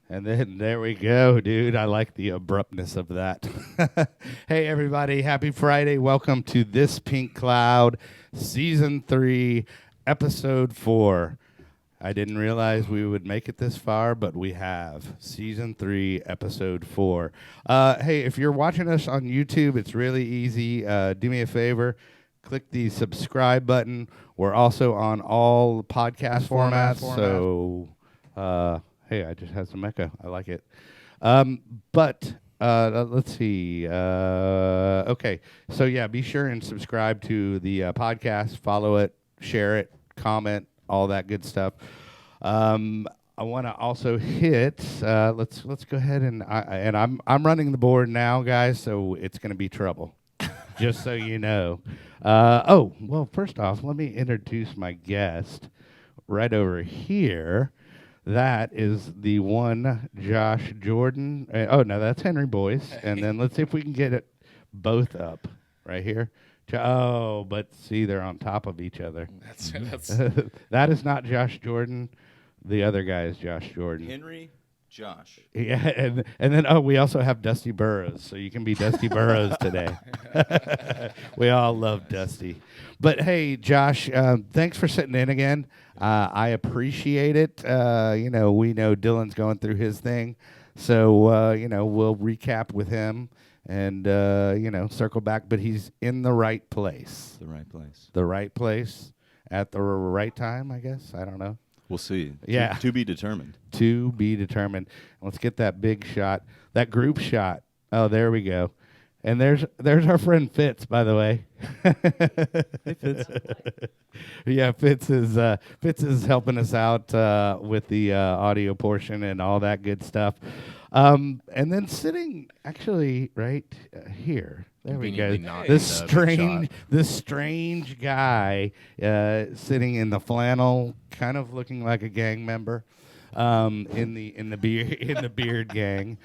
And then there we go, dude. I like the abruptness of that. Hey, everybody. Happy Friday. Welcome to This Pink Cloud, Season 3, Episode 4. I didn't realize we would make it this far, but we have. Season 3, Episode 4. Hey, if you're watching us on YouTube, it's really easy. Do me a favor. Click the subscribe button. We're also on all podcast formats. So, hey, I just had some echo. I like it. But let's see. Okay. So, yeah, be sure and subscribe to the podcast. Follow it. Share it. Comment. All that good stuff. I want to also hit. Let's go ahead and I'm running the board now, guys. So it's going to be trouble, just so you know. Well, first off, let me introduce my guest right over here. That is the one, Josh Jordan. No, that's Henri Boyce. And then let's see if we can get it both up right here. But see, they're on top of each other. That's that is not Josh Jordan. The other guy is Josh Jordan. Henri, Josh. Yeah, and then we also have Dusty Burrows, so you can be Dusty Burrows today. We all love Dusty. But hey, Josh, thanks for sitting in again. I appreciate it. We know Dylan's going through his thing, so we'll recap with him. And, circle back, but he's in the right place. The right place. The right place at the right time, I guess. I don't know. We'll see. Yeah. To be determined. To be determined. Let's get that big shot, that group shot. Oh, there we go. And there's our friend Fitz, by the way. Hey, Fitz. Yeah, Fitz is helping us out with the audio portion and all that good stuff. And then sitting actually right here. There we go. This strange guy sitting in the flannel, kind of looking like a gang member. In the beard gang,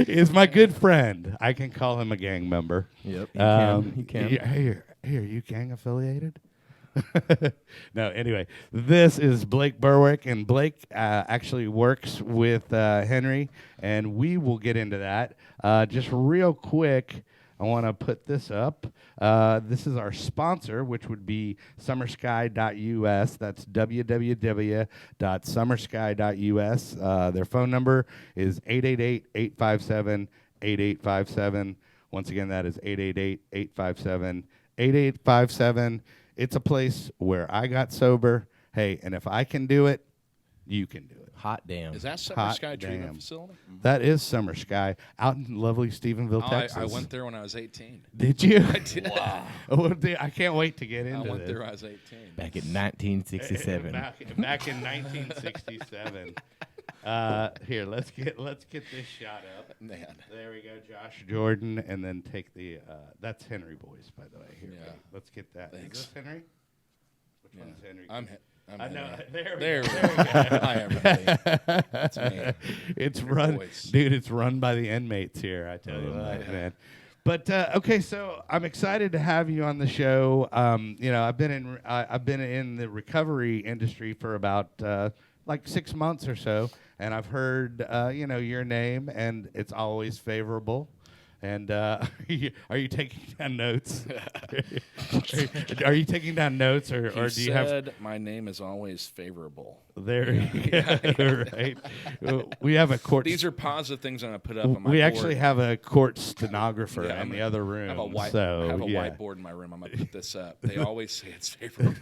is my good friend. I can call him a gang member. Yep, he can. Here, you gang affiliated? No, anyway, this is Blake Berwick, and Blake actually works with Henri, and we will get into that. Just real quick, I want to put this up. This is our sponsor, which would be summersky.us. That's www.summersky.us. Their phone number is 888-857-8857. Once again, that is 888-857-8857. It's a place where I got sober. Hey, and if I can do it, you can do it. Hot damn. Is that Summer Sky Treatment Facility? That is Summer Sky out in lovely Stephenville, Texas. I went there when I was 18. Did you? I did. Wow. I can't wait to get into this. I went there when I was 18. Back in 1967. Back in 1967. Here, let's get this shot up. Man. There we go, Josh Jordan, and then take the. That's Henri Boyce, by the way. Here, let's get that. Thanks. Is this Henri? Which one's Henri? I'm I know. Henri. There we go. Hi, everybody. That's me. It's Henri run, Boyce. dude. It's run by the inmates here. I tell you what, man. But okay, so I'm excited to have you on the show. I've been in the recovery industry for about like 6 months or so, and I've heard your name, and it's always favorable. And are you taking down notes? Are you taking down notes, or do you have? My name is always favorable. There you go. Right. We have a court. These are positive things I'm going to put up on my We board. actually have a court stenographer in the other room. I have a whiteboard in my room. I'm going to put this up. They always say it's favorable.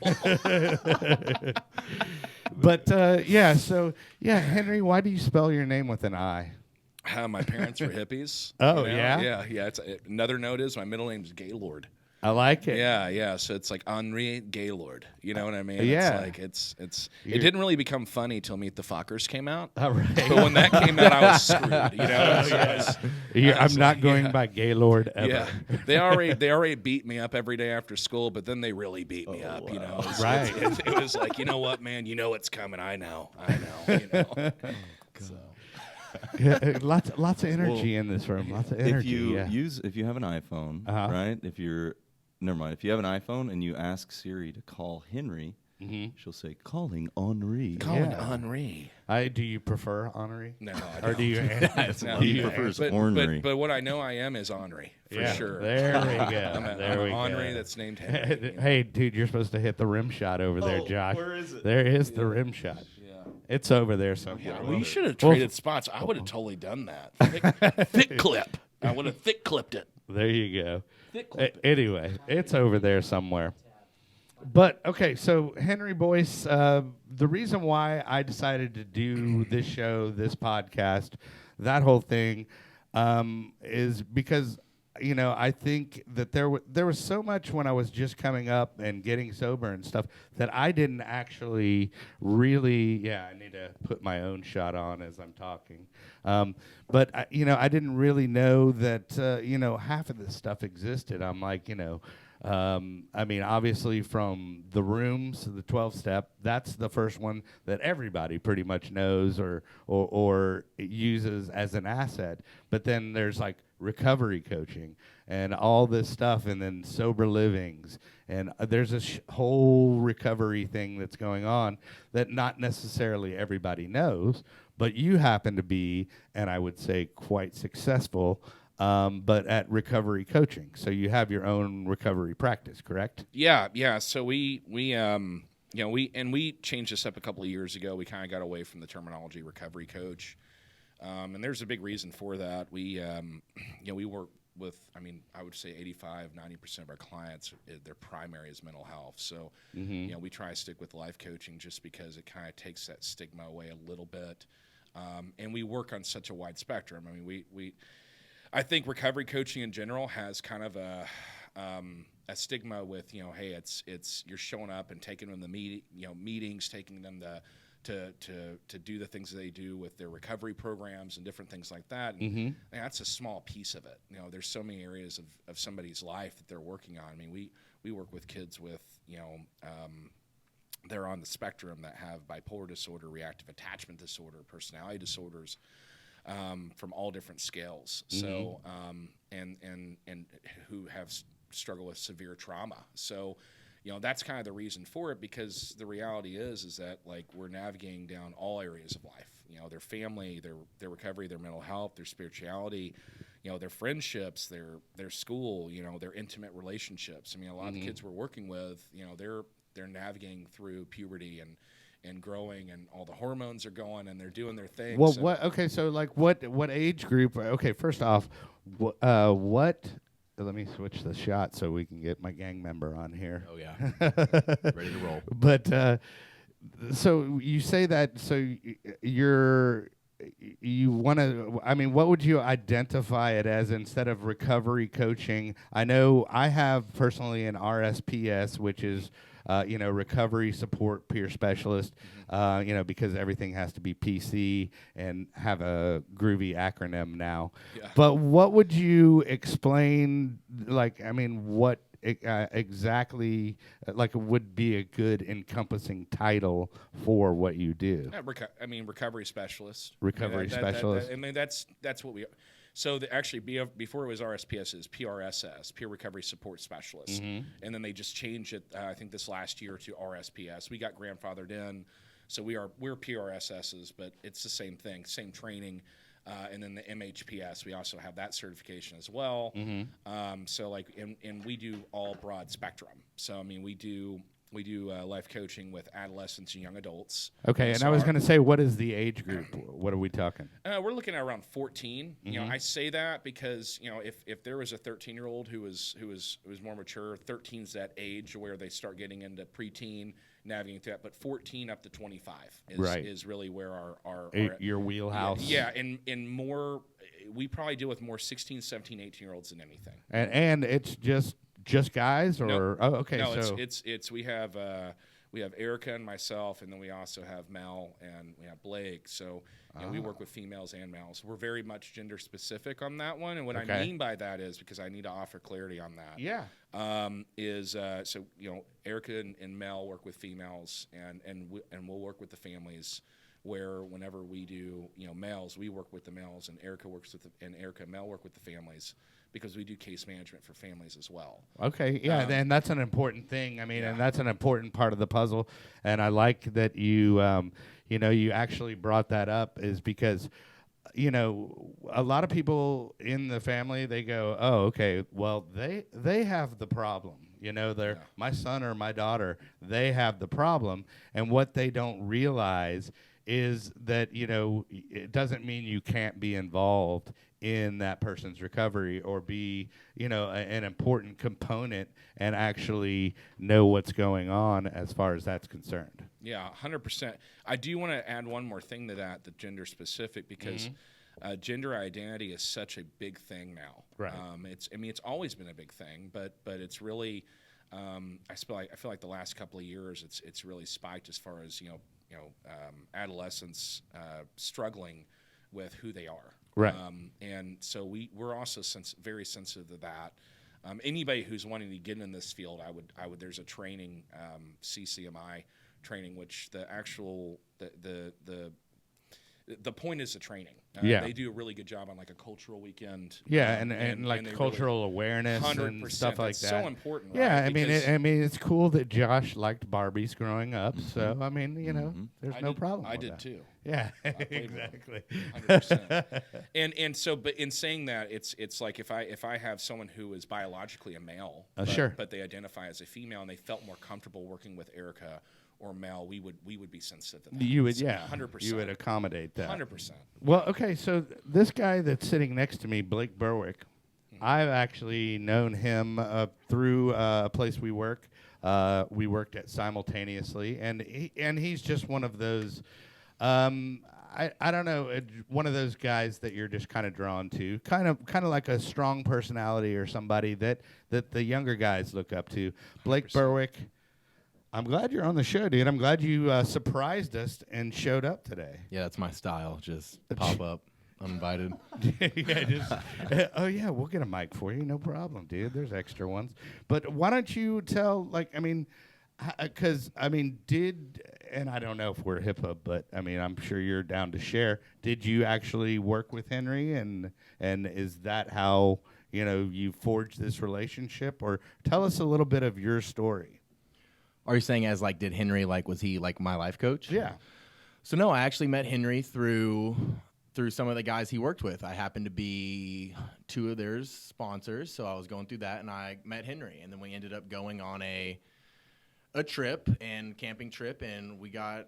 But Henri, why do you spell your name with an I? My parents were hippies. Oh, yeah? Yeah. Another note is my middle name is Gaylord. I like it. Yeah. So it's like Henri Gaylord. You know what I mean? Yeah. It's like it didn't really become funny till Meet the Fockers came out. All right. But when that came out, I was screwed. You know? I'm not going by Gaylord ever. Yeah, they already beat me up every day after school, but then they really beat me up. You know, Right. It was like, you know what, man, you know it's coming. I know. You know. So. Yeah, lots of energy in this room. Lots of energy. If you have an iPhone, right? If you have an iPhone and you ask Siri to call Henry, she'll say, calling Henri. Calling Henri. Do you prefer Henri? No, I don't. Or do you? He prefers ornery. But what I know I am is Henri, for sure. There we go. I'm Henri that's named Henry. Hey, dude, you're supposed to hit the rim shot over there, Josh. Where is it? There is the rim shot. Yeah. It's over there somewhere. Well, you should have traded spots. I would have totally done that. Thick clip. I would have thick clipped it. There you go. Thick clip it. Anyway, it's over there somewhere. But, okay, so Henri Boyce, the reason why I decided to do this show, this podcast, that whole thing, is because, you know, I think that there was so much when I was just coming up and getting sober and stuff that I didn't actually really, I need to put my own shot on as I'm talking. But, I didn't really know that, half of this stuff existed. I'm like, obviously from the rooms, the 12-step, that's the first one that everybody pretty much knows or uses as an asset. But then there's like recovery coaching and all this stuff, and then sober livings. And there's a whole recovery thing that's going on that not necessarily everybody knows, but you happen to be, and I would say quite successful, but at recovery coaching. So you have your own recovery practice, correct? Yeah. So we changed this up a couple of years ago. We kind of got away from the terminology recovery coach, and there's a big reason for that. We work with, I would say 85-90% of our clients, their primary is mental health. So we try to stick with life coaching just because it kind of takes that stigma away a little bit, and we work on such a wide spectrum. I think recovery coaching in general has kind of a stigma with, hey, it's you're showing up and taking them to meetings, taking them to do the things that they do with their recovery programs and different things like that. And that's a small piece of it. There's so many areas of somebody's life that they're working on. We work with kids with, they're on the spectrum that have bipolar disorder, reactive attachment disorder, personality disorders. From all different scales, so and who have struggled with severe trauma. So, that's kind of the reason for it, because the reality is that like we're navigating down all areas of life. Their family, their recovery, their mental health, their spirituality, their friendships, their school, their intimate relationships. A lot of the kids we're working with, they're navigating through puberty and growing, and all the hormones are going, and they're doing their thing. Well, what age group? Okay, first off, what? Let me switch the shot so we can get my gang member on here. Oh yeah, ready to roll. But so you say that. So you want to. What would you identify it as instead of recovery coaching? I know I have personally an RSPS, which is recovery support peer specialist, because everything has to be PC and have a groovy acronym now. Yeah. But what would you explain, what exactly, would be a good encompassing title for what you do? Recovery specialist. Recovery specialist. That's what we are. So before it was RSPS, is PRSS, Peer Recovery Support Specialist, and then they just changed it. I think this last year to RSPS. We got grandfathered in, so we're PRSSs, but it's the same thing, same training. And then the MHPS, we also have that certification as well. And we do all broad spectrum. So we do life coaching with adolescents and young adults. Okay, and I was going to say, what is the age group? What are we talking? We're looking at around 14. I say that because if there was a 13-year-old who was more mature, 13's that age where they start getting into preteen, navigating through that. But 14 up to 25 is really where our your wheelhouse. Yeah, and more. We probably deal with more 16, 17, 18-year-olds than anything. And it's just guys, or Nope. okay? No, so it's we have Erica and myself, and then we also have Mel and we have Blake. So we work with females and males. We're very much gender specific on that one, and what I mean by that is because I need to offer clarity on that. Yeah. So Erica and Mel work with females, and we'll work with the families. Where whenever we do males, we work with the males, and Erica and Mel work with the families. Because we do case management for families as well. Okay, yeah, and that's an important thing. I mean, and that's an important part of the puzzle. And I like that you, you actually brought that up, is because, a lot of people in the family, they go, oh, okay, well, they have the problem. They're my son or my daughter, they have the problem, and what they don't realize is that it doesn't mean you can't be involved in that person's recovery or be an important component and actually know what's going on as far as that's concerned. Yeah, 100%. I do want to add one more thing to that, the gender specific, because gender identity is such a big thing now. Right. It's always been a big thing, but it's really I feel like the last couple of years it's really spiked as far as adolescents struggling with who they are. Right. And so we're also very sensitive to that. Anybody who's wanting to get in this field, I would. There's a training, CCMI training, which the point is the training. They do a really good job on like a cultural weekend. Yeah, and like cultural awareness 100%, and stuff like that. So important. Yeah, right? I mean, it's cool that Josh liked Barbies growing up. So I mean, there's no problem. I with did that. too. Yeah, exactly. 100%. And so, but in saying that, it's like if I have someone who is biologically a male, but they identify as a female, and they felt more comfortable working with Erica or Mel, we would be sensitive to that. You would, 100%. You would accommodate that. 100%. Well, okay, so this guy that's sitting next to me, Blake Berwick, I've actually known him through a place we work. We worked at simultaneously, and he's just one of those. I don't know, one of those guys that you're just kind of drawn to, kind of like a strong personality or somebody that the younger guys look up to. Blake 100%. Berwick. I'm glad you're on the show, dude. I'm glad you surprised us and showed up today. Yeah, that's my style. Just pop up uninvited. Oh, yeah, we'll get a mic for you. No problem, dude. There's extra ones. But why don't you tell, because, and I don't know if we're HIPAA, but, I'm sure you're down to share. Did you actually work with Henri, and is that how, you forged this relationship? Or tell us a little bit of your story. Are you saying as did Henri, was he my life coach? Yeah. So no, I actually met Henri through some of the guys he worked with. I happened to be two of their sponsors, so I was going through that, and I met Henri, and then we ended up going on a trip and camping trip, and we got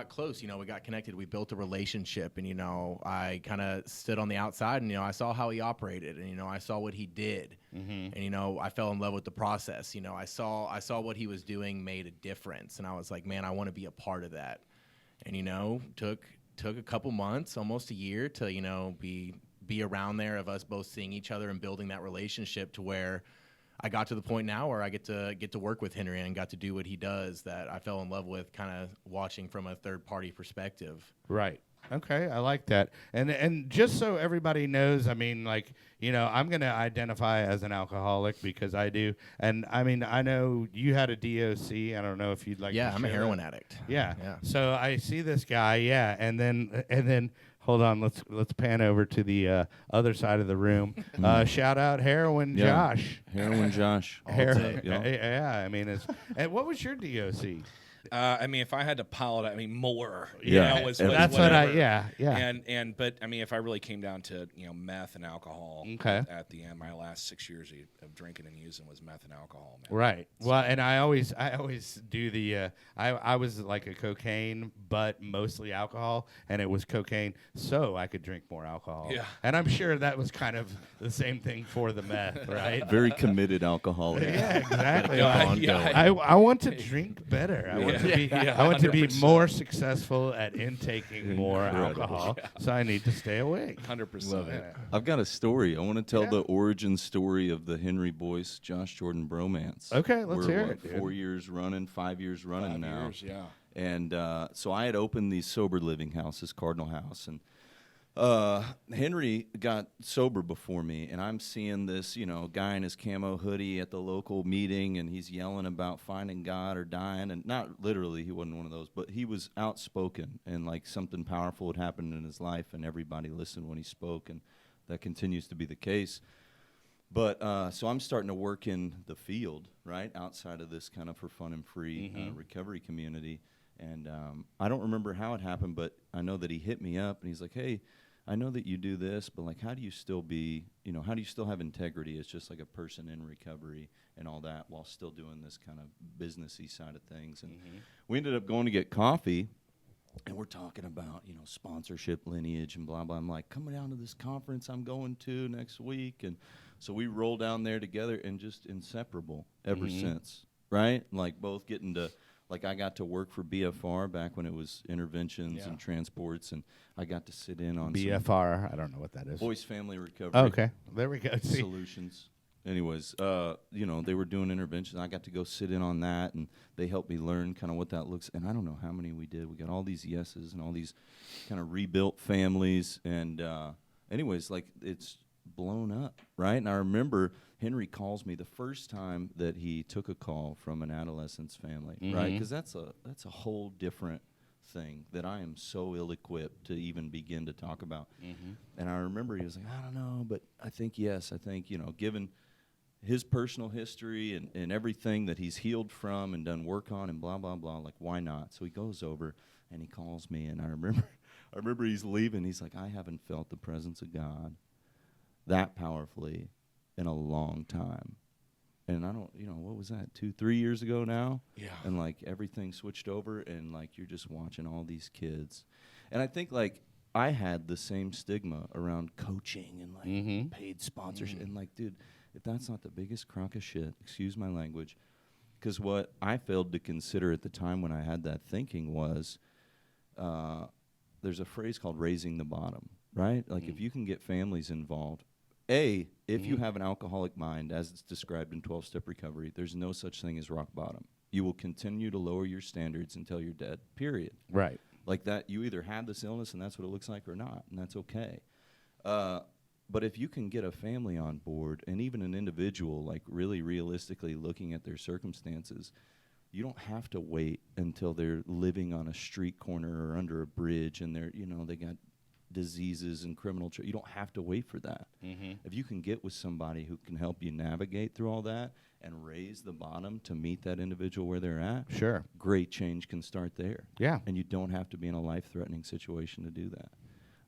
close. We got connected. We built a relationship, and I kind of stood on the outside, and I saw how he operated, and I saw what he did, and I fell in love with the process. I saw what he was doing made a difference, and I was like, man, I want to be a part of that. And took a couple months, almost a year, to be around there of us both seeing each other and building that relationship to where I got to the point now where I get to work with Henri and got to do what he does that I fell in love with, kind of watching from a third-party perspective. Right. Okay, I like that. And just so everybody knows, I'm going to identify as an alcoholic because I do. And, I know you had a DOC. I don't know if you'd like to share I'm a heroin that. addict. Yeah. So I see this guy, and then hold on, let's pan over to the other side of the room. Shout out Heroin Josh. Heroin Josh. Yeah, and what was your DOC? If I had to pile it, more. That's what I. But if I really came down to meth and alcohol. Okay. At the end, my last 6 years of drinking and using was meth and alcohol. Man. Right. Well, and I always do the. I was like a cocaine, but mostly alcohol, and it was cocaine, so I could drink more alcohol. Yeah. And I'm sure that was kind of the same thing for the meth, right? Very committed alcoholic. Yeah, exactly. I want to drink better. I want to be more successful at intaking more alcohol, so I need to stay awake. 100%. I've got a story. I want to tell the origin story of the Henri Boyce, Josh Jordan bromance. Okay, let's hear We're, it, dude. 4 years running, 5 years running 5 now. years, yeah. And so I had opened these sober living houses, Cardinal House, and Henry got sober before me, and I'm seeing this, guy in his camo hoodie at the local meeting, and he's yelling about finding God or dying, and not literally, he wasn't one of those, but he was outspoken, and like something powerful had happened in his life, and everybody listened when he spoke, and that continues to be the case. But so I'm starting to work in the field, right, outside of this kind of for fun and free recovery community. And I don't remember how it happened, but I know that he hit me up, and he's like, hey, I know that you do this, but like, how do you still be, how do you still have integrity as just like a person in recovery and all that while still doing this kind of businessy side of things? And we ended up going to get coffee, and we're talking about, sponsorship lineage and blah, blah. I'm like, coming down to this conference I'm going to next week. And so we roll down there together and just inseparable ever since, right? Like both getting to, like I got to work for BFR back when it was interventions and transports, and I got to sit in on BFR, I don't know what that is. Boyce Family Recovery Okay, there we go. Solutions. Anyways, they were doing interventions. I got to go sit in on that, and they helped me learn kind of what that looks. And I don't know how many we did. We got all these yeses and all these kind of rebuilt families. And anyways, like it's blown up, right? And I remember Henry calls me the first time that he took a call from an adolescent's family, right? Because that's a whole different thing that I am so ill-equipped to even begin to talk about. And I remember he was like, I don't know, but I think yes. I think, given his personal history and everything that he's healed from and done work on and blah, blah, blah, like, why not? So he goes over and he calls me, and I remember he's leaving. He's like, I haven't felt the presence of God that powerfully in a long time. And I don't, what was that, 2-3 years ago now? Yeah. And like everything switched over, and like you're just watching all these kids. And I think like I had the same stigma around coaching and like paid sponsorship. And like, dude, if that's not the biggest crock of shit, excuse my language, because what I failed to consider at the time when I had that thinking was there's a phrase called raising the bottom, right? Like if you can get families involved, if you have an alcoholic mind, as it's described in 12-step recovery, there's no such thing as rock bottom. You will continue to lower your standards until you're dead, period. Right. Like that, you either have this illness and that's what it looks like or not, and that's okay. But if you can get a family on board, and even an individual, like really realistically looking at their circumstances, you don't have to wait until they're living on a street corner or under a bridge and they're, they got diseases and criminal you don't have to wait for that. If you can get with somebody who can help you navigate through all that and raise the bottom to meet that individual where they're at, sure, great change can start there. Yeah. And you don't have to be in a life-threatening situation to do that.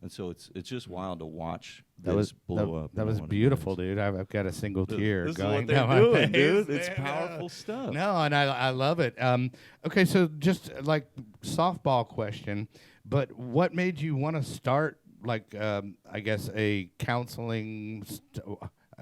And so it's just wild to watch this blow up. That was beautiful, dude. I've got a single tear this going is what down they're my doing, face. dude. It's powerful stuff. No, and I love it. Okay, so just like softball question, but what made you want to start, like, I guess, a counseling?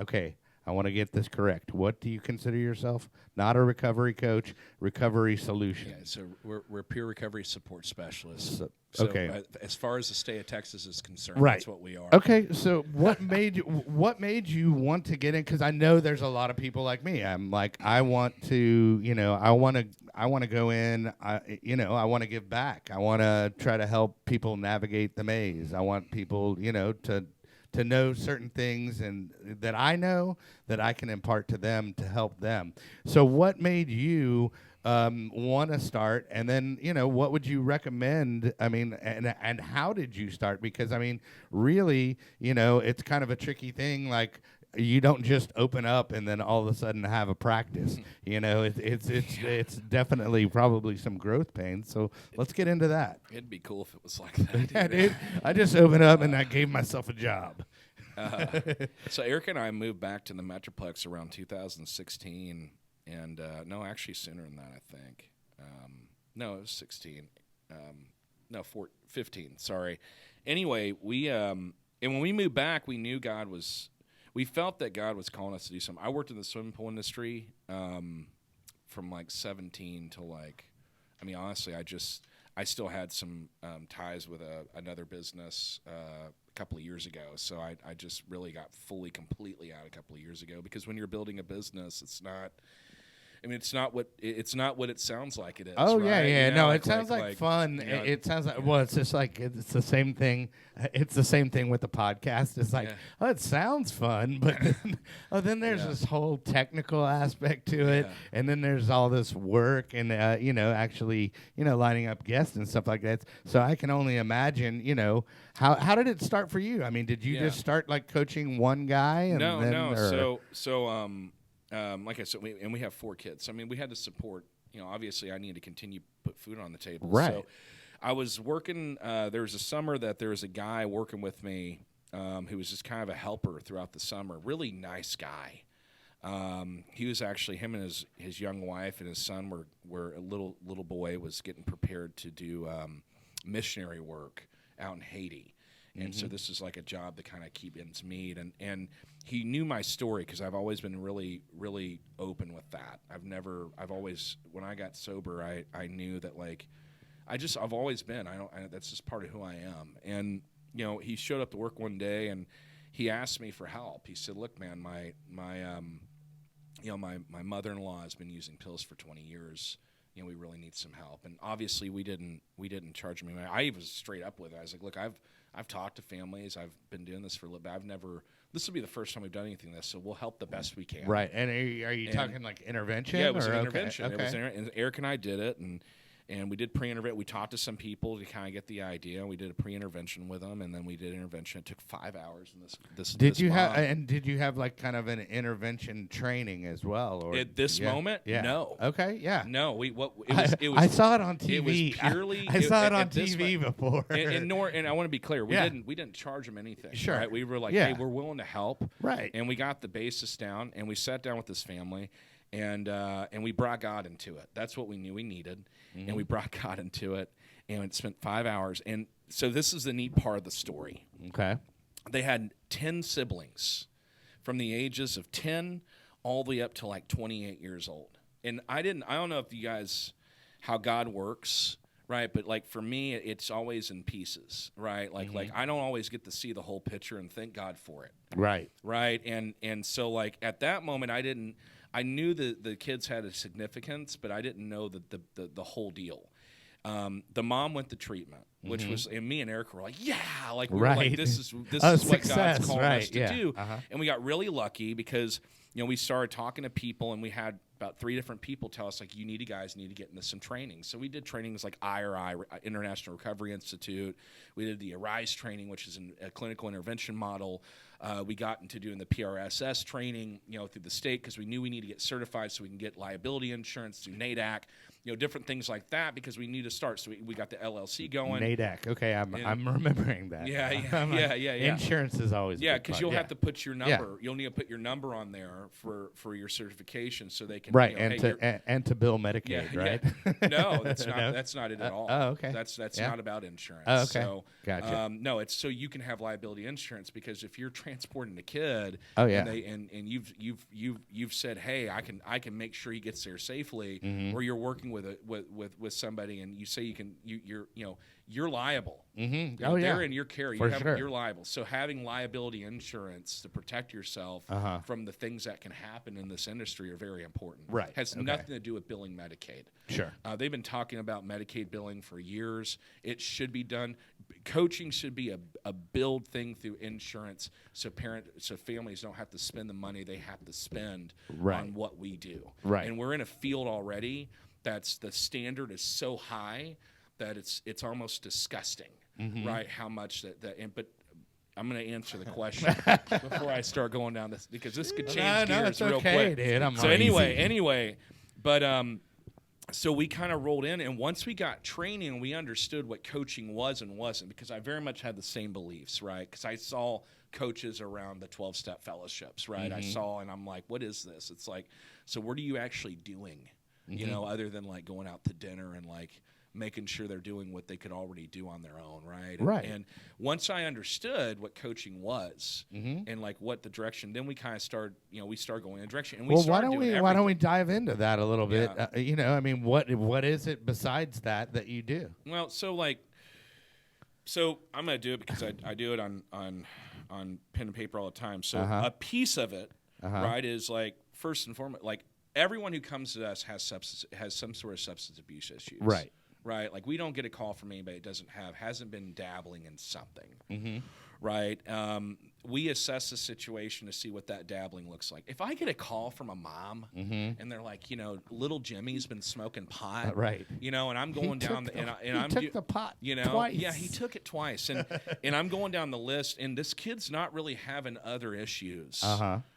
Okay, I want to get this correct. What do you consider yourself? Not a recovery coach, recovery solution. Yeah, so we're peer recovery support specialists. So, So okay. As far as the state of Texas is concerned, Right. that's what we are. Okay, so what made you want to get in? Because I know there's a lot of people like me. I'm like, I want to go in. I want to give back. I want to try to help people navigate the maze. I want people, to know certain things and that I know that I can impart to them to help them. So what made you want to start, and then what would you recommend? I mean, and how did you start? Because I mean, really, it's kind of a tricky thing. Like, you don't just open up and then all of a sudden have a practice. It's definitely probably some growth pains. So let's get into that. It'd be cool if it was like that. Yeah, dude. I just opened up and I gave myself a job. So Eric and I moved back to the Metroplex around 2016. And no, actually sooner than that, I think. No, it was 16. 15. Sorry. Anyway, we and when we moved back, we knew we felt that God was calling us to do something. I worked in the swimming pool industry from like 17 to like I mean, honestly, I still had some ties with another business a couple of years ago. So I just really got completely out a couple of years ago, because when you're building a business, it's not what it sounds like it is. Oh right? yeah. You know, No, it sounds like fun. you know, It sounds like, well, it's just like it's the same thing. It's the same thing with the podcast. It's like, oh, it sounds fun, but then there's this whole technical aspect to it, and then there's all this work and actually lining up guests and stuff like that. So I can only imagine how did it start for you? I mean, did you just start like coaching one guy? And No. Like I said, we have 4 kids. I mean, we had to support. Obviously, I need to continue to put food on the table. Right. So I was working. There was a summer that there was a guy working with me who was just kind of a helper throughout the summer. Really nice guy. He was actually, him and his young wife and his son were a little boy was getting prepared to do missionary work out in Haiti. And so this is like a job to kind of keep ends meet. And he knew my story, because I've always been really, really open with that. I've always, when I got sober, I knew that, like, I've always been, that's just part of who I am. And, he showed up to work one day and he asked me for help. He said, look, man, my mother-in-law has been using pills for 20 years. We really need some help. And obviously we didn't charge me. I was straight up with it. I was like, look, I've talked to families. I've been doing this for a little bit. This will be the first time we've done anything like this, so we'll help the best we can. Right. And are you talking like intervention? Yeah, it was an intervention. Okay. And Eric and I did it, and we did pre-intervention. We talked to some people to kind of get the idea. We did a pre-intervention with them, and then we did intervention. It took 5 hours. And this did you have like kind of an intervention training as well, or at this moment? Yeah. No. Okay. Yeah. No. I saw it on TV. It was purely. I saw it on TV before. And I want to be clear. We didn't charge them anything. Sure. Right? We were like, hey, we're willing to help. Right. And we got the basis down, and we sat down with this family. And we brought God into it. That's what we knew we needed. And we brought God into it. And it spent 5 hours. And so this is the neat part of the story. Okay. They had 10 siblings from the ages of 10 all the way up to like 28 years old. And I don't know if you guys, how God works, right? But like for me, it's always in pieces, right? Like I don't always get to see the whole picture, and thank God for it. Right. Right. And so like at that moment, I knew that the kids had a significance, but I didn't know the whole deal. The mom went to treatment, which was, and me and Eric were like, we were like, this is what God's calling us to do. And we got really lucky because, we started talking to people, and we had about 3 different people tell us, like, you need to get into some training. So we did trainings like IRI, International Recovery Institute. We did the ARISE training, which is a clinical intervention model. We got into doing the PRSS training, through the state, because we knew we need to get certified so we can get liability insurance through NADAC, different things like that, because we need to start. So we got the LLC going. NADAC. Okay, I'm remembering that. Yeah. Insurance is always because you'll have to put your number. You'll need to put your number on there for your certification, so they can and to bill Medicaid, right? No, that's not. No? That's not it at all. Oh, okay. That's not about insurance. Oh, okay. So, gotcha. No, it's so you can have liability insurance, because if you're transporting a kid, and you've said, hey, I can make sure he gets there safely, or you're working with somebody, and you say you're liable. They're in your care. You're liable. So having liability insurance to protect yourself from the things that can happen in this industry are very important. Right. Has nothing to do with billing Medicaid. Sure. They've been talking about Medicaid billing for years. It should be done. Coaching should be a billed thing through insurance, so families don't have to spend the money they have to spend on what we do. Right. And we're in a field already that's the standard is so high that it's almost disgusting, right? How much but I'm going to answer the question before I start going down this, because this could change gears real quick. Dude, so anyway, but so we kind of rolled in, and once we got training, we understood what coaching was and wasn't, because I very much had the same beliefs, right? Because I saw coaches around the 12-step fellowships, right? I saw, and I'm like, what is this? It's like, so what are you actually doing, other than like going out to dinner and like making sure they're doing what they could already do on their own, right? Right. And once I understood what coaching was and like what the direction, then we kind of started, we started going in a direction. And we Well, started why don't we dive into that a little bit? Yeah. I mean, what is it besides that you do? Well, so I'm going to do it because I do it on pen and paper all the time. So a piece of it, right, is like first and foremost, like everyone who comes to us has some sort of substance abuse issues. Right. Right. Like we don't get a call from anybody that hasn't been dabbling in something. Right. We assess the situation to see what that dabbling looks like. If I get a call from a mom and they're like, little Jimmy's been smoking pot, right? And I'm going down he took the pot, twice. Yeah, he took it twice, and I'm going down the list, and this kid's not really having other issues.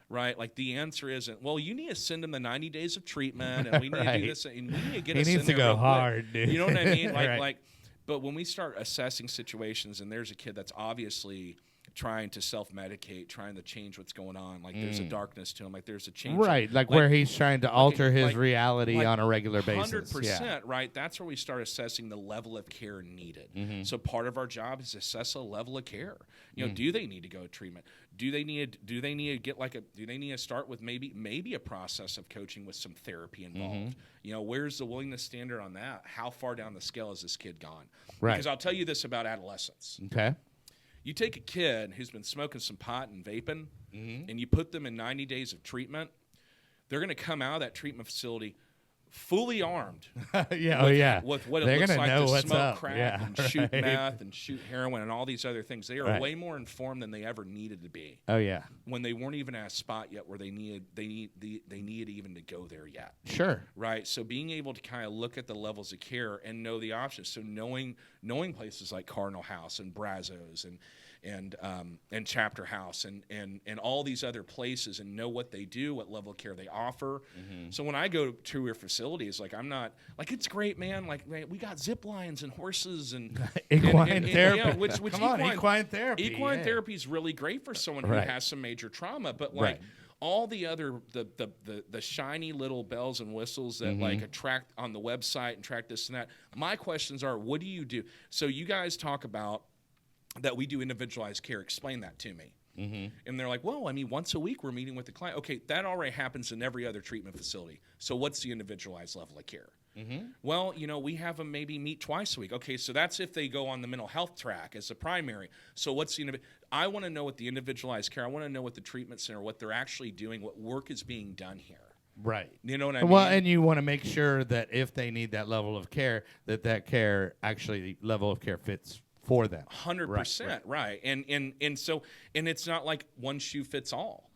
Right, like the answer isn't, well, you need to send him the 90 days of treatment, and we need to do this, and we need to get. He needs to go hard, dude. You know what I mean? Right. But when we start assessing situations, and there's a kid that's obviously trying to self-medicate, trying to change what's going on, like there's a darkness to him, like there's a change, right? Like where he's trying to alter his reality on a regular basis. 100%, right? That's where we start assessing the level of care needed. So part of our job is to assess a level of care. Do they need to go to treatment? Do they need to get do they need to start with maybe a process of coaching with some therapy involved? Where's the willingness standard on that? How far down the scale has this kid gone? Right. Because I'll tell you this about adolescence. Okay. You take a kid who's been smoking some pot and vaping, and you put them in 90 days of treatment, they're going to come out of that treatment facility fully armed. With what it looks like to smoke crack and shoot meth and shoot heroin and all these other things. They are way more informed than they ever needed to be. Oh yeah. When they weren't even at a spot yet where they needed even to go there yet. Sure. Right. So being able to kind of look at the levels of care and know the options. So knowing places like Cardinal House and Brazos and Chapter House and all these other places and know what they do, what level of care they offer. So when I go to your facilities, like I'm not like it's great, man. Like we got zip lines and horses and equine therapy. Yeah, which equine therapy. Equine therapy is really great for someone who has some major trauma, but like all the other the shiny little bells and whistles that like attract on the website and track this and that. My questions are, what do you do? So you guys talk about that we do individualized care. Explain that to me. And they're like, well, I mean, once a week we're meeting with the client. Okay, that already happens in every other treatment facility. So what's the individualized level of care? Well, we have them maybe meet twice a week. Okay, so that's if they go on the mental health track as a primary. So what's I want to know what the individualized care, I want to know what the treatment center, what they're actually doing, what work is being done here. Right. You know what I mean? Well, and you want to make sure that if they need that level of care, that care actually level of care fits for them. 100%, right. And so it's not like one shoe fits all.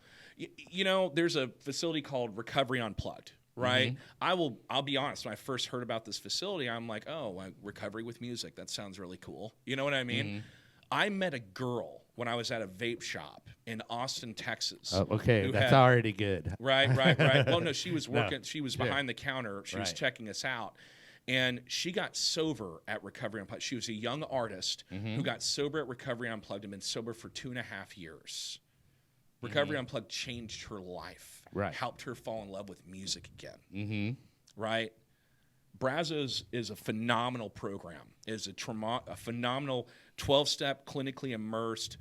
There's a facility called Recovery Unplugged, right? I'll be honest, when I first heard about this facility, I'm like, oh, recovery with music, that sounds really cool. You know what I mean? I met a girl when I was at a vape shop in Austin, Texas. Oh, okay, that's already good. Right. Well, no, she was working, she was behind the counter, she was checking us out. And she got sober at Recovery Unplugged. She was a young artist who got sober at Recovery Unplugged and been sober for 2.5 years. Recovery Unplugged changed her life, helped her fall in love with music again, right? Brazos is a phenomenal program. It is a phenomenal 12-step, clinically immersed.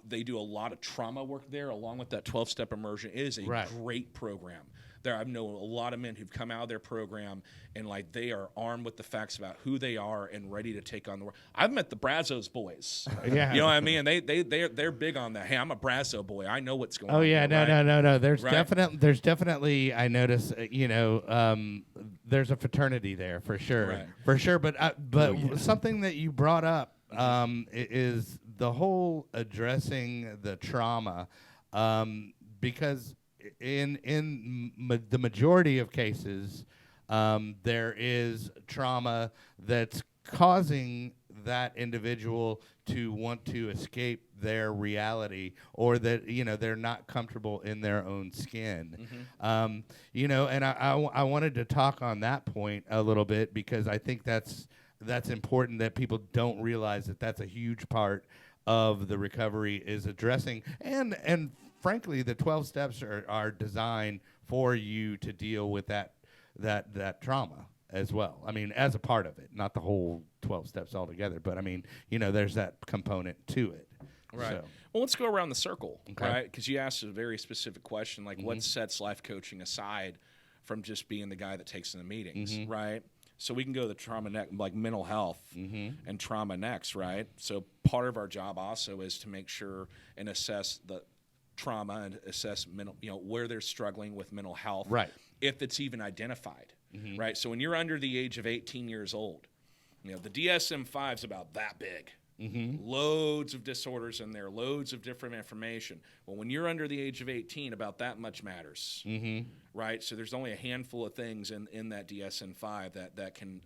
They do a lot of trauma work there along with that 12-step immersion. It is a great program. I know a lot of men who've come out of their program and like they are armed with the facts about who they are and ready to take on the world. I've met the Brazos boys. Yeah. You know what I mean? They're big on that. Hey, I'm a Brazo boy. I know what's going on. Oh yeah, there, no. There's definitely I notice there's a fraternity there for sure. Right. For sure, but something that you brought up is the whole addressing the trauma because in the majority of cases, there is trauma that's causing that individual to want to escape their reality, or that they're not comfortable in their own skin. And I wanted to talk on that point a little bit because I think that's important that people don't realize that that's a huge part of the recovery is addressing and frankly, the 12 steps are designed for you to deal with that trauma. as well. I mean, as a part of it, not the whole 12 steps altogether, but I mean, there's that component to it. Right. So, Well, let's go around the circle, Okay. right? Because you asked a very specific question, like what sets life coaching aside from just being the guy that takes in the meetings, right? So we can go to the trauma like mental health and trauma next, right? So part of our job also is to make sure and assess the trauma and assess mental, where they're struggling with mental health, Right. if it's even identified, right? So when you're under the age of 18 years old, the DSM-5 is about that big. Loads of disorders in there, loads of different information. Well, when you're under the age of 18, about that much matters, right? So there's only a handful of things in that DSM-5 that can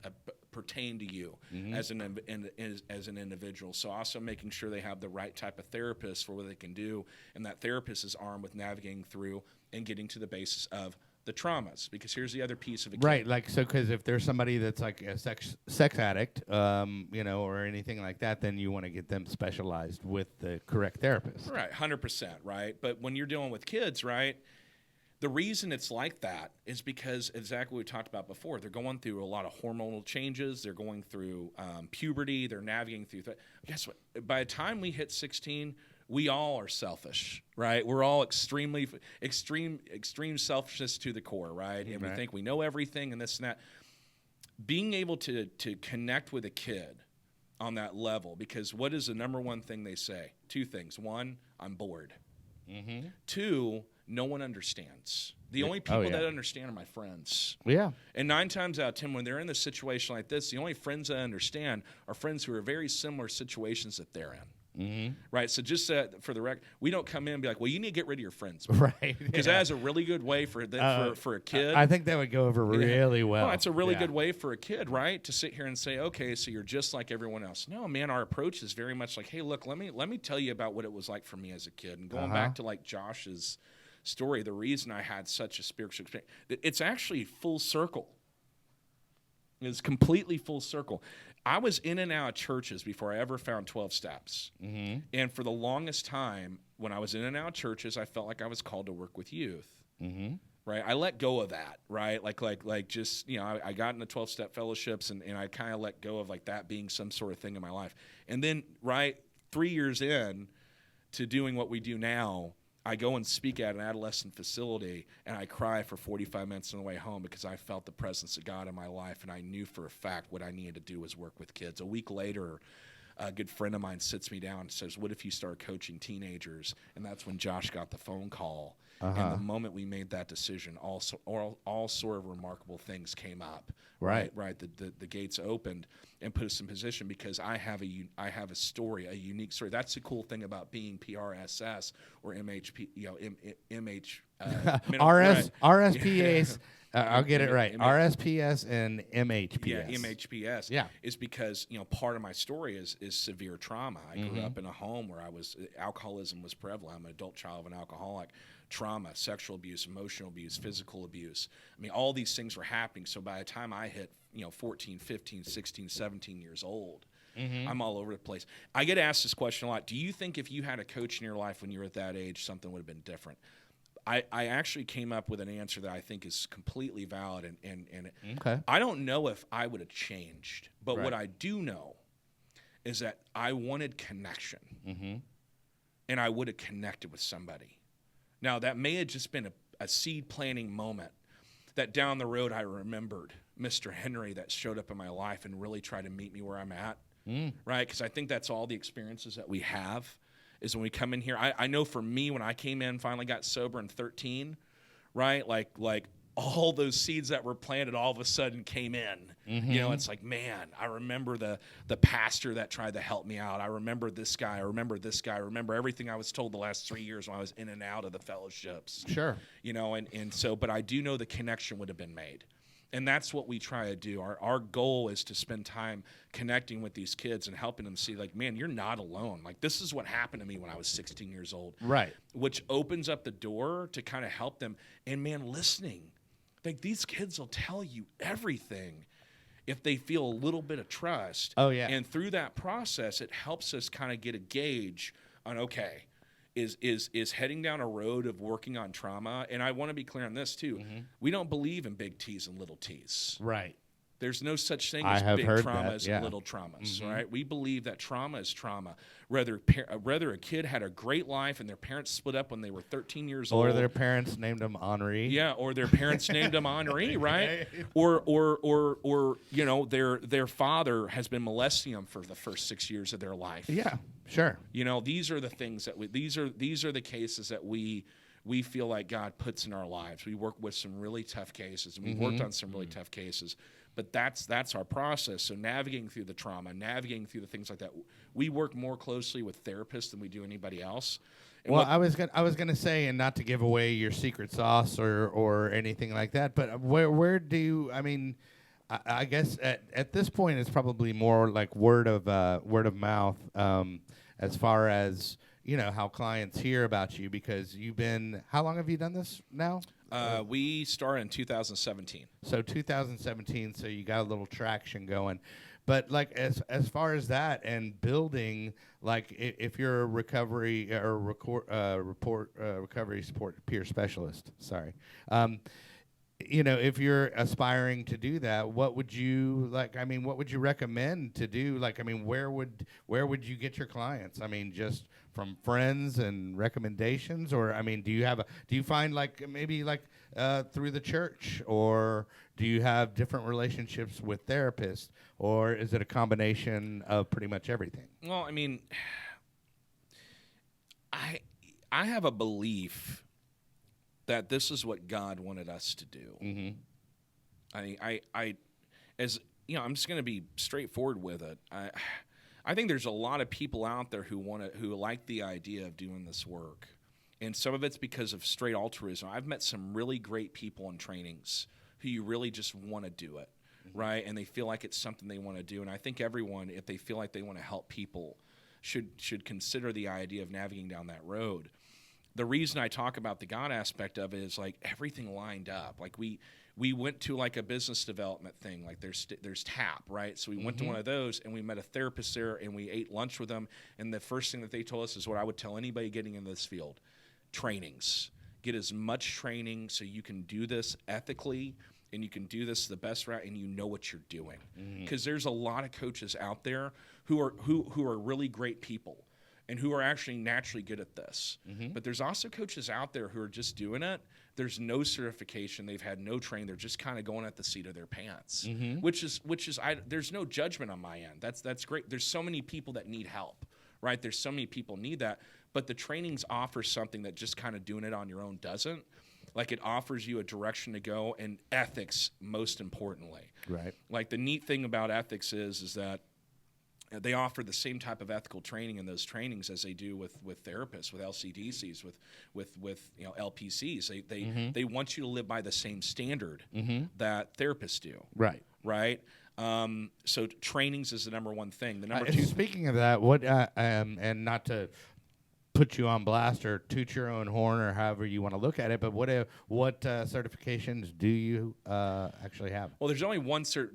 pertain to you as an individual. So also making sure they have the right type of therapist for what they can do, and that therapist is armed with navigating through and getting to the basis of the traumas, because here's the other piece of it. Right, like, so because if there's somebody that's like a sex addict, or anything like that, then you want to get them specialized with the correct therapist. Right, 100%, right? But when you're dealing with kids, right, the reason it's like that is because exactly what we talked about before. They're going through a lot of hormonal changes. They're going through puberty. They're navigating through guess what? By the time we hit 16, we all are selfish, right? We're all extreme selfishness to the core, right? And we think we know everything and this and that. Being able to connect with a kid on that level, because what is the number one thing they say? Two things. One, I'm bored. Two, no one understands. The only people that understand are my friends. Yeah. And 9 times out of 10, when they're in a situation like this, the only friends that understand are friends who are very similar situations that they're in. Right, so just for the record, we don't come in and be like, well, you need to get rid of your friends, right? Because that is a really good way for a kid. I think that would go over really well. Well, it's a really good way for a kid, right, to sit here and say, okay, so you're just like everyone else. No, man, our approach is very much like, hey, look, let me tell you about what it was like for me as a kid, and going back to like Josh's story, the reason I had such a spiritual experience, it's actually full circle. It's completely full circle. I was in and out of churches before I ever found 12 steps. And for the longest time, when I was in and out of churches, I felt like I was called to work with youth. Right? I let go of that, right? Like just, I got in the 12-step fellowships, and I kind of let go of like that being some sort of thing in my life. And then, right, 3 years in to doing what we do now, I go and speak at an adolescent facility, and I cry for 45 minutes on the way home because I felt the presence of God in my life, and I knew for a fact what I needed to do was work with kids. A week later, a good friend of mine sits me down and says, what if you start coaching teenagers? And that's when Josh got the phone call. And the moment we made that decision, all sort of remarkable things came up. Right. The gates opened and put us in position, because I have a story, a unique story. That's the cool thing about being PRSS or MHP, RSPS. I'll get it right. RSPS and MHPS. Yeah, MHPS. Yeah. Is because, part of my story is severe trauma. I grew up in a home where alcoholism was prevalent. I'm an adult child of an alcoholic. Trauma, sexual abuse, emotional abuse, physical abuse. I mean, all these things were happening. So by the time I hit, 14, 15, 16, 17 years old, I'm all over the place. I get asked this question a lot. Do you think if you had a coach in your life when you were at that age, something would have been different? I actually came up with an answer that I think is completely valid, and I don't know if I would have changed, but what I do know is that I wanted connection, and I would have connected with somebody. Now, that may have just been a seed planting moment that down the road I remembered Mr. Henri that showed up in my life and really tried to meet me where I'm at, right? Because I think that's all the experiences that we have. Is when we come in here. I know for me, when I came in, finally got sober in 13, right? Like all those seeds that were planted all of a sudden came in. It's like, man, I remember the pastor that tried to help me out. I remember this guy. I remember this guy. I remember everything I was told the last 3 years when I was in and out of the fellowships. Sure. And so, but I do know the connection would have been made. And that's what we try to do. Our goal is to spend time connecting with these kids and helping them see, like, man, you're not alone. Like, this is what happened to me when I was 16 years old. Right. Which opens up the door to kind of help them. And, man, listening. Like, these kids will tell you everything if they feel a little bit of trust. Oh, yeah. And through that process, it helps us kind of get a gauge on, okay, is heading down a road of working on trauma. And I want to be clear on this too. We don't believe in big T's and little T's. Right. There's no such thing I as have big heard trauma that, as yeah. little traumas, Mhm. right? We believe that trauma is trauma. Whether a kid had a great life and their parents split up when they were 13 years old, Or their parents named him Henri. yeah, or their parents named him Henri, right? Or you know, their father has been molesting them for the first 6 years of their life. Yeah, sure. You know, these are the things that these are the cases that we feel like God puts in our lives. We work with some really tough cases, and we've worked on some really tough cases. But that's our process. So navigating through the trauma, navigating through the things like that, we work more closely with therapists than we do anybody else. And Well, I was gonna say, and not to give away your secret sauce or anything like that, but where do you? I mean, I guess at this point it's probably more like word of mouth, as far as how clients hear about you, because you've been. How long have you done this now? We started in 2017. So 2017. So you got a little traction going. But like as far as that and building, like if you're a recovery or recovery support peer specialist, sorry, if you're aspiring to do that, what would you like? I mean, what would you recommend to do? Like, I mean, where would you get your clients? I mean, just from friends and recommendations, or I mean, do you find like maybe like through the church, or do you have different relationships with therapists, or is it a combination of pretty much everything? Well, I mean, I have a belief that this is what God wanted us to do. Mm-hmm. I as you know, I'm just going to be straightforward with it. I think there's a lot of people out there who like the idea of doing this work, and some of it's because of straight altruism. I've met some really great people in trainings who you really just want to do it, right? And they feel like it's something they want to do. And I think everyone, if they feel like they want to help people, should consider the idea of navigating down that road. The reason I talk about the God aspect of it is like everything lined up. Like we went to like a business development thing. Like there's TAP, right? So we went to one of those and we met a therapist there and we ate lunch with them. And the first thing that they told us is what I would tell anybody getting in this field: trainings. Get as much training so you can do this ethically and you can do this the best route and you know what you're doing. Because there's a lot of coaches out there who are really great people and who are actually naturally good at this. But there's also coaches out there who are just doing it. There's no certification. They've had no training. They're just kind of going at the seat of their pants, which is there's no judgment on my end. That's great. There's so many people that need help, right? There's so many people need that. But the trainings offer something that just kind of doing it on your own doesn't. Like it offers you a direction to go, and ethics most importantly. Right. Like the neat thing about ethics is that they offer the same type of ethical training in those trainings as they do with therapists, with LCDCs, with LPCs. They want you to live by the same standard that therapists do. Right. Right. So trainings is the number one thing. The number two. Speaking of that, what and not to put you on blast or toot your own horn or however you want to look at it, but what certifications do you actually have? Well, there's only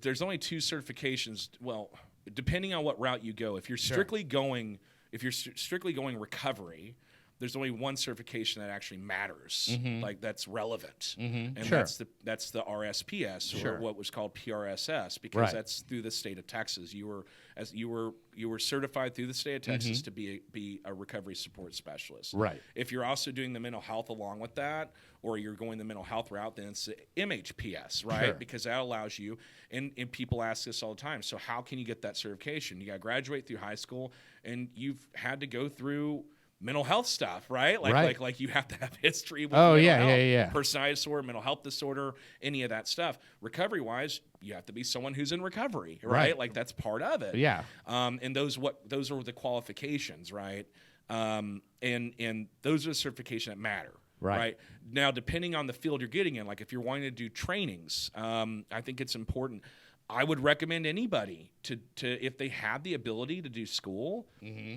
there's only two certifications. Well, depending on what route you go, if you're strictly going recovery, there's only one certification that actually matters, like that's relevant, and that's the RSPS or what was called PRSS, because that's through the state of Texas. You were certified through the state of Texas to be a recovery support specialist. Right. If you're also doing the mental health along with that, or you're going the mental health route, then it's the MHPS, right? Sure. Because that allows you, and people ask this all the time, so how can you get that certification? You got to graduate through high school, and you've had to go through mental health stuff, right? Like you have to have history with mental health, personality disorder, mental health disorder, any of that stuff. Recovery-wise, you have to be someone who's in recovery, right? Like that's part of it. Yeah. And those are the qualifications, right? And those are the certifications that matter. Right. Now, depending on the field you're getting in, like if you're wanting to do trainings, I think it's important. I would recommend anybody to if they have the ability to do school,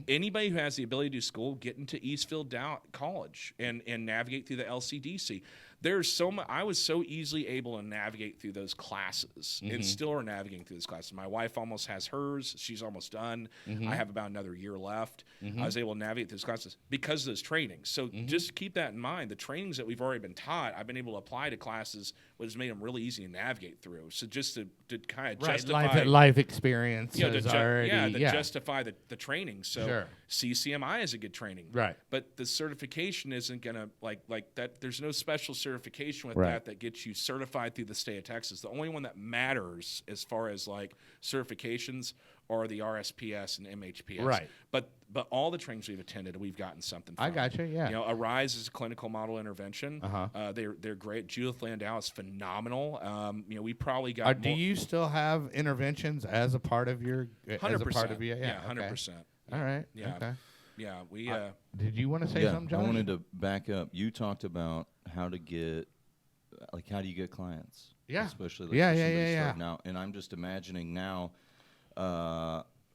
anybody who has the ability to do school, get into Eastfield College and navigate through the LCDC. there's so much. I was so easily able to navigate through those classes, and still are navigating through those classes. My wife almost has hers; she's almost done. I have about another year left. I was able to navigate through those classes because of those trainings. So just keep that in mind. The trainings that we've already been taught, I've been able to apply to classes, which has made them really easy to navigate through. So just to kind of justify life experience, justify the training. So Sure. CCMI is a good training, Right. But the certification isn't gonna like that. There's no special certification with Right. that gets you certified through the state of Texas. The only one that matters as far as like certifications are the RSPS and MHPS. Right. But all the trainings we've attended, we've gotten something from. I got you, yeah. You know, Arise is a clinical model intervention. Uh-huh. They're great. Judith Landau is phenomenal. You know, we probably got. Do you still have interventions as a part of your? 100%. Yeah, 100%. All right. Yeah. Okay. Yeah. We. Did you want to say something, Josh? I wanted to back up. You talked about how to get, like, how do you get clients? Yeah. Especially like Yeah, for yeah, somebody yeah, starting out. And I'm just imagining now,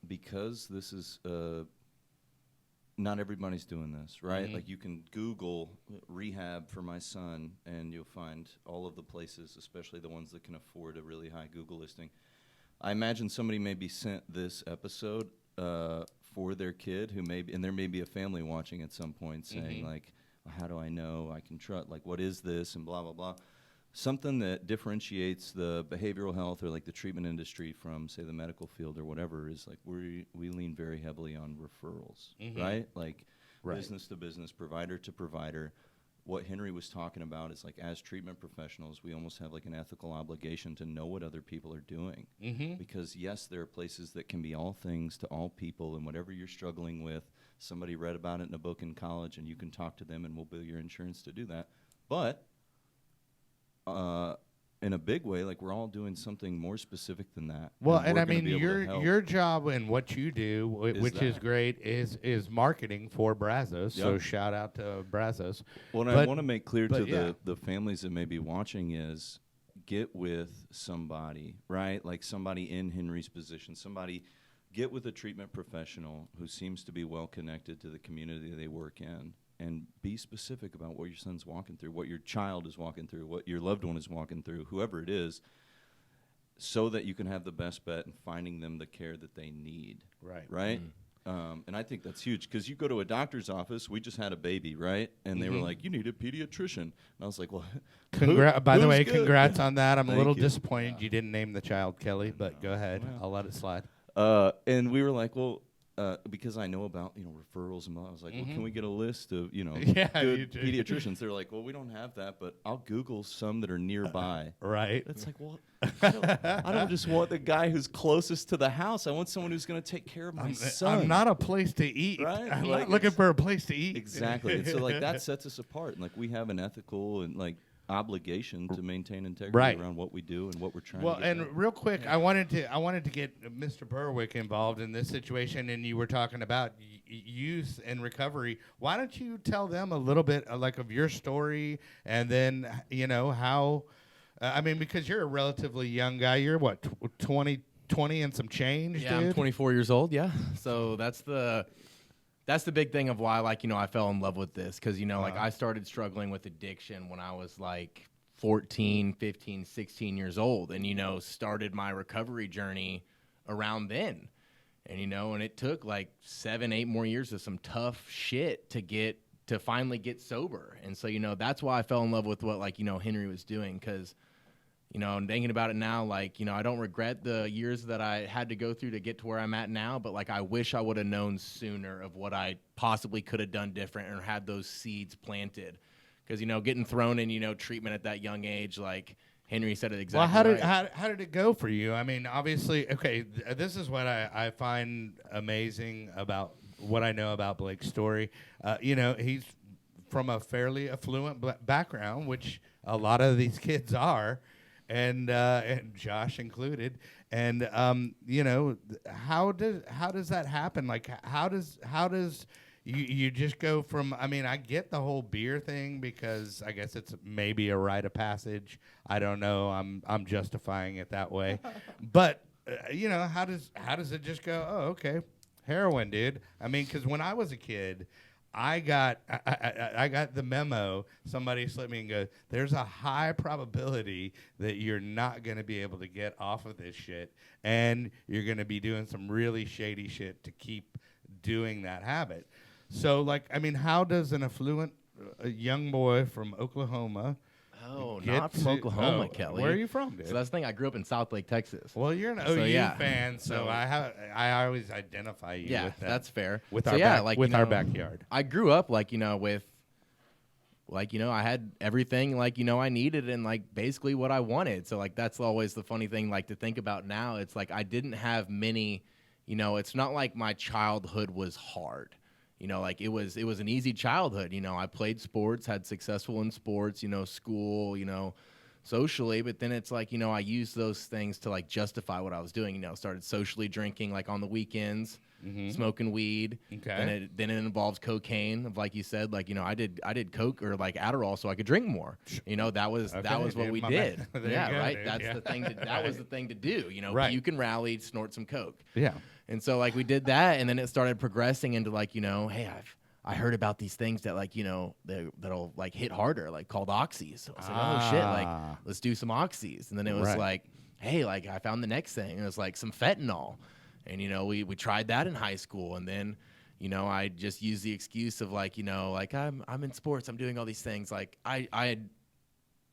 because this is not everybody's doing this, right? Like you can Google rehab for my son, and you'll find all of the places, especially the ones that can afford a really high Google listing. I imagine somebody may be sent this episode for their kid who may be, and there may be a family watching at some point saying like, how do I know I can trust, like, what is this, and blah, blah, blah. Something that differentiates the behavioral health or like the treatment industry from, say, the medical field or whatever is like we lean very heavily on referrals, right? Like business to business, provider to provider. What Henri was talking about is like as treatment professionals, we almost have like an ethical obligation to know what other people are doing. Because yes, there are places that can be all things to all people, and whatever you're struggling with, somebody read about it in a book in college and you can talk to them and we'll bill your insurance to do that. But in a big way, like we're all doing something more specific than that. Well, and we're I gonna mean, be able to help. your job and what you do, which is that. great, is marketing for Brazos. So Yep. shout out to Brazos. What I But- want to make clear but to yeah. the families that may be watching is get with somebody, right? Like somebody in Henri's position, get with a treatment professional who seems to be well connected to the community they work in, and be specific about what your son's walking through, what your child is walking through, what your loved one is walking through, whoever it is, so that you can have the best bet in finding them the care that they need. Right? And I think that's huge, because you go to a doctor's office, we just had a baby, right? And they were like, you need a pediatrician. And I was like, well, By the way, who's good? congrats on that. I'm a Thank little you. disappointed you didn't name the child Kelly, but go ahead. I'll let it slide. And we were like, well, because I know about, referrals and blah, I was like, well, can we get a list of, Yeah, you good do. pediatricians? They're like, well, we don't have that, but I'll Google some that are nearby. Right. It's like, well, I don't just want the guy who's closest to the house. I want someone who's going to take care of my son. I'm not a place to eat. Right? I'm Like, not looking it's- for a place to eat. Exactly. And so, like, that sets us apart. And, like, we have an ethical and, like, obligation to maintain integrity Right. around what we do and what we're trying Well, to get and done. real quick, I wanted to get Mr. Berwick involved in this situation, and you were talking about youth and recovery. Why don't you tell them a little bit like of your story, and then how? I mean, because you're a relatively young guy. You're what, 20 and some change, Yeah, dude? I'm 24 years old. Yeah, so that's the big thing of why, like, I fell in love with this, because like I started struggling with addiction when I was like 14, 15, 16 years old, and started my recovery journey around then, and and it took like 7-8 more years of some tough shit to finally get sober. And so that's why I fell in love with what Henri was doing, because I'm thinking about it now, like, I don't regret the years that I had to go through to get to where I'm at now, but like I wish I would have known sooner of what I possibly could have done different and had those seeds planted. Because getting thrown in treatment at that young age, like Henri said it exactly. Well, right. how did it go for you? I mean, obviously, okay, this is what I find amazing about what I know about Blake's story. He's from a fairly affluent background, which a lot of these kids are. And Josh included, and how does that happen? Like, how does you just go from? I mean, I get the whole beer thing, because I guess it's maybe a rite of passage. I don't know. I'm justifying it that way, but how does it just go? Oh, okay, heroin, dude. I mean, because when I was a kid, I got the memo. Somebody slipped me and goes, there's a high probability that you're not going to be able to get off of this shit, and you're going to be doing some really shady shit to keep doing that habit. So, like, I mean, how does an affluent young boy from Oklahoma Oh, get not from to- Oklahoma, Kelly. Where are you from, dude? So that's the thing. I grew up in Southlake, Texas. Well, you're an So, OU yeah. fan, so I always identify you Yeah, with that. that's fair. With So, our yeah, back, like, with you our know, backyard. I grew up like, you know, with like, you know, I had everything like, you know, I needed and like basically what I wanted. So like that's always the funny thing like to think about now. It's like I didn't have many, you know, it's not like my childhood was hard. You know, like it was an easy childhood. You know, I played sports, had successful in sports, you know, school, you know, socially, but then it's like, you know, I used those things to like justify what I was doing. You know, started socially drinking like on the weekends, smoking weed. Okay. Then it involves cocaine. Like you said, like, you know, I did coke or like Adderall so I could drink more. You know, that was what dude, we my did. man. There Yeah, you go, right. dude. That's Yeah. the thing. That was the thing to do. You know, Right. you can rally, snort some coke. Yeah. And so like we did that, and then it started progressing into like, you know, hey, I heard about these things that like, you know, that'll like hit harder, like called oxys. So I was like, oh shit, like let's do some oxys. And then it was Right. like, hey, like I found the next thing. And it was like some fentanyl. And you know, we tried that in high school, and then, you know, I just used the excuse of like, you know, like I'm in sports, I'm doing all these things. Like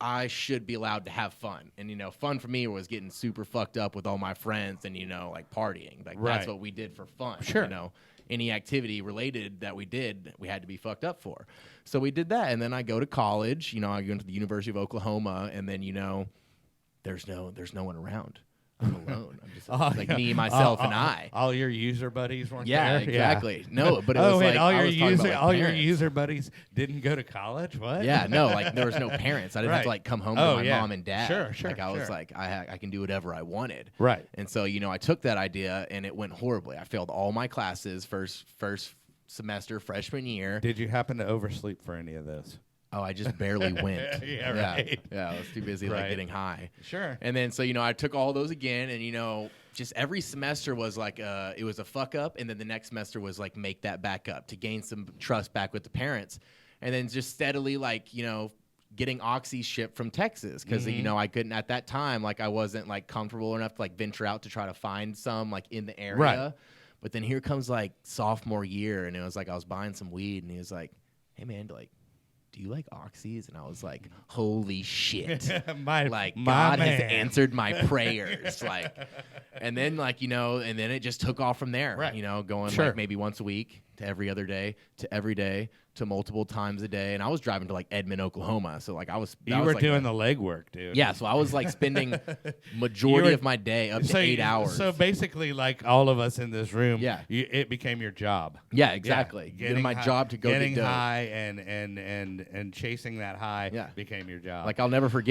I should be allowed to have fun. And, you know, fun for me was getting super fucked up with all my friends and, you know, like partying. Like, Right. that's what we did for fun. Sure. You know, any activity related that we did, we had to be fucked up for. So we did that. And then I go to college, you know, I go to the University of Oklahoma, and then, you know, there's no one around. I'm alone. I'm just like me, myself, and I. All your user buddies weren't Yeah, there? exactly. No, but it was wait, like all I your was talking about, like, all your parents. user buddies didn't go to college? What? Yeah, no, like there was no parents. I didn't have to Right. like come home Oh, to my yeah. mom and dad. Sure, Like I was sure. like I can do whatever I wanted. Right. And so, you know, I took that idea and it went horribly. I failed all my classes first semester freshman year. Did you happen to oversleep for any of those? Oh, I just barely went. Yeah, right. Yeah, I was too busy like Right. getting high. Sure. And then so, you know, I took all those again, and you know, just every semester was like it was a fuck up, and then the next semester was like make that back up to gain some trust back with the parents. And then just steadily like, you know, getting oxy shipped from Texas because you know, I couldn't at that time, like I wasn't like comfortable enough to like venture out to try to find some like in the area. Right. But then here comes like sophomore year, and it was like I was buying some weed, and he was like, "Hey man, like, do you like oxys?" And I was like, "Holy shit!" my God has man. answered my prayers. Like, and then like, you know, and then it just took off from there. Right. You know, going Sure. like maybe once a week to every other day to every day to multiple times a day. And I was driving to like Edmond, Oklahoma. So like I was You were doing the legwork, dude. yeah. So I was like spending majority of my day up to 8 hours. So basically, like all of us in this room, Yeah. it became your job. yeah, exactly. Yeah, Getting my job to go getting get dope. high and chasing that high Yeah. became your job. Like I'll never forget